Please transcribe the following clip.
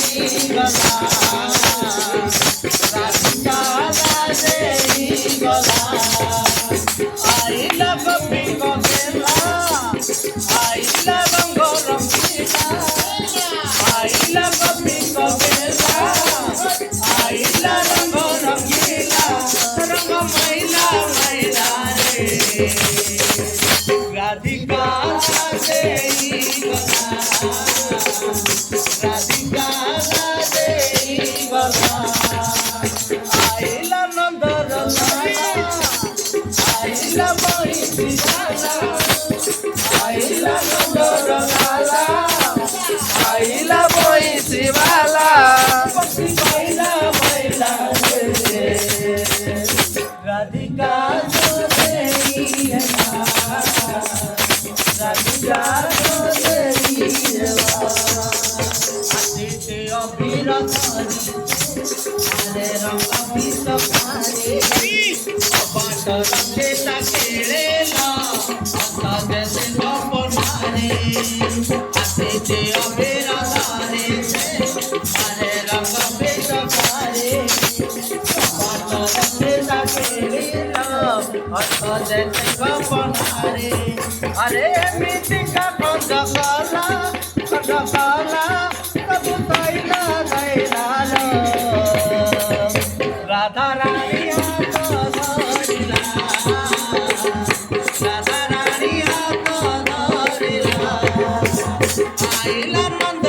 গলা রাধিকা রাধে গলা আইলা কপি কবেলা আইলা রঙ্গ রঙ্গিলা আইলা কপি কবেলা আইলা রঙ্গ রঙ্গিলা রঙ্গ মাইলা মাইলা রে রাধিকা রাধে গলা রাধিকা রাধে গলা আইলা নন্দর আইলা মহিষিলা আইলা নন্দর লালা আইলা মহিষিলা পক্ষী মাইলা মাইলা রে রাধিকা রাধে রাধিকা রাধে আসিতে অবিরত আরে রঙ্গ বিসপারে অবাট রঙ্গে তাকেলেলা আসাদে গোপনারে আসিতে অবিরত আরে রঙ্গ বিসপারে অবাট রঙ্গে তাকেলেলা আসাদে গোপনারে আরে মিটিকা কন্দকালা কন্দকালা কবু তাইলা তাইলা রাধা রানী ধরিলা রাধা রানী ধরিলা আইলা নন্দ